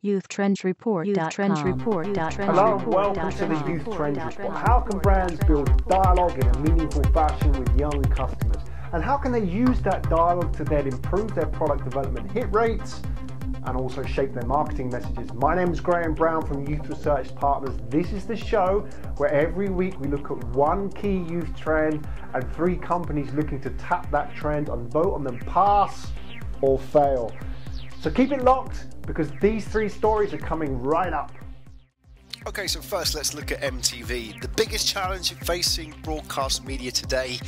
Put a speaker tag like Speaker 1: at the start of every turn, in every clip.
Speaker 1: YouthTrendsReport.com.
Speaker 2: Hello and welcome to the Youth Trends Report. How can brands build dialogue in a meaningful fashion with young customers? And how can they use that dialogue to then improve their product development hit rates and also shape their marketing messages? My name is Graham Brown from Youth Research Partners. This is the show where every week we look at one key youth trend and 3 companies looking to tap that trend and vote on them pass or fail. So keep it locked because these 3 stories are coming right up.
Speaker 3: Okay, so first let's look at MTV. The biggest challenge facing broadcast media today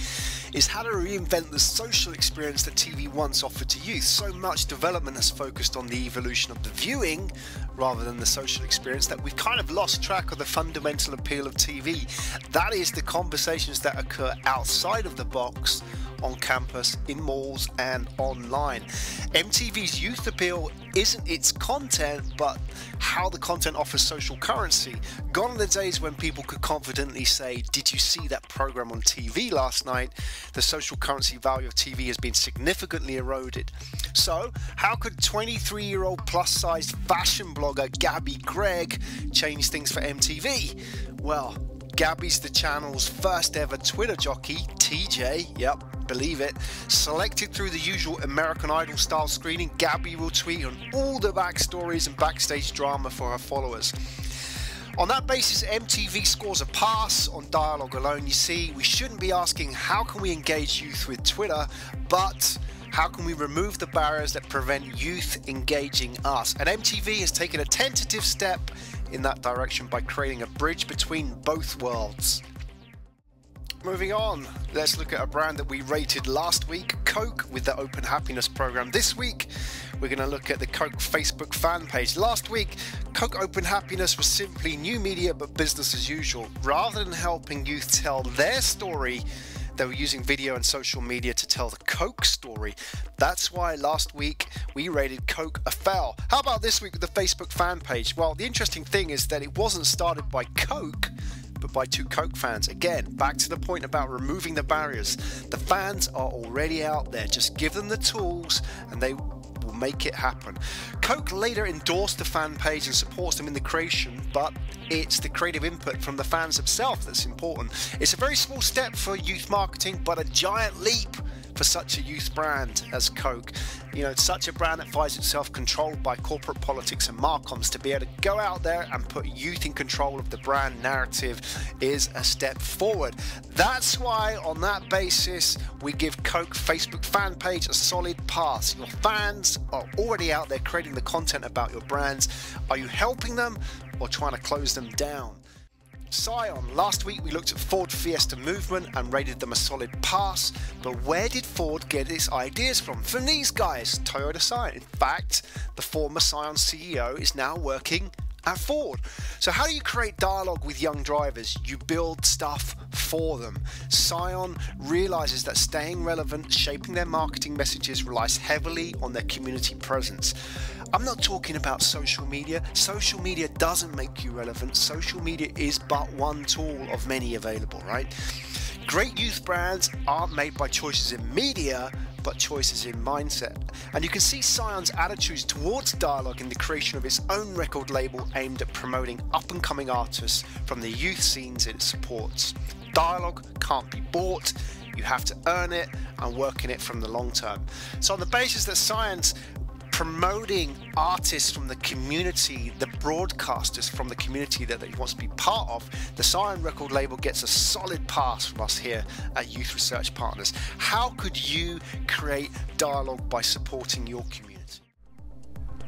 Speaker 3: is how to reinvent the social experience that TV once offered to youth. So much development has focused on the evolution of the viewing rather than the social experience that we've kind of lost track of the fundamental appeal of TV. That is the conversations that occur outside of the box, on campus, in malls and online. MTV's youth appeal isn't its content, but how the content offers social currency. Gone are the days when people could confidently say, "Did you see that program on TV last night?" The social currency value of TV has been significantly eroded. So how could 23-year-old plus-sized fashion blogger Gabby Gregg change things for MTV? Well, Gabby's the channel's first ever Twitter jockey, TJ, yep, believe it. Selected through the usual American Idol style screening, Gabby will tweet on all the backstories and backstage drama for her followers. On that basis, MTV scores a pass on dialogue alone. You see, we shouldn't be asking how can we engage youth with Twitter, but how can we remove the barriers that prevent youth engaging us? And MTV has taken a tentative step in that direction by creating a bridge between both worlds. Moving on, let's look at a brand that we rated last week, Coke, with the Open Happiness program. This week, we're going to look at the Coke Facebook fan page. Last week, Coke Open Happiness was simply new media but business as usual. Rather than helping youth tell their story, they were using video and social media to tell the Coke story. That's why last week we rated Coke a fail. How about this week with the Facebook fan page? Well, the interesting thing is that it wasn't started by Coke, but by 2 Coke fans. Again, back to the point about removing the barriers. The fans are already out there. Just give them the tools and they will make it happen. Coke later endorsed the fan page and supports them in the creation, but it's the creative input from the fans themselves that's important. It's a very small step for youth marketing, but a giant leap for such a youth brand as Coke. You know, it's such a brand that finds itself controlled by corporate politics and marcoms. To be able to go out there and put youth in control of the brand narrative is a step forward. That's why, on that basis, we give Coke Facebook fan page a solid pass. Your fans are already out there creating the content about your brands. Are you helping them or trying to close them down? Scion. Last week we looked at Ford Fiesta movement and rated them a solid pass, but where did Ford get its ideas from? From these guys, Toyota Scion. In fact, the former Scion CEO is now working at Ford. So how do you create dialogue with young drivers? You build stuff for them. Scion realizes that staying relevant, shaping their marketing messages relies heavily on their community presence. I'm not talking about social media. Social media doesn't make you relevant. Social media is but one tool of many available, right? Great youth brands aren't made by choices in media, but choices in mindset. And you can see Scion's attitudes towards dialogue in the creation of its own record label aimed at promoting up-and-coming artists from the youth scenes it supports. Dialogue can't be bought. You have to earn it and work in it from the long term. So on the basis that Scion's promoting artists from the community, the broadcasters from the community that he wants to be part of, the Scion record label gets a solid pass from us here at Youth Research Partners. How could you create dialogue by supporting your community?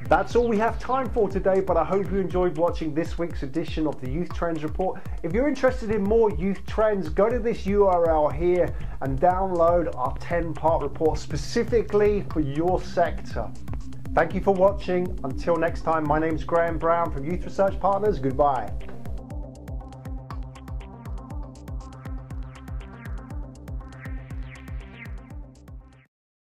Speaker 2: That's all we have time for today, but I hope you enjoyed watching this week's edition of the Youth Trends Report. If you're interested in more youth trends, go to this URL here and download our 10-part report specifically for your sector. Thank you for watching. Until next time, my name's Graham Brown from Youth Research Partners. Goodbye.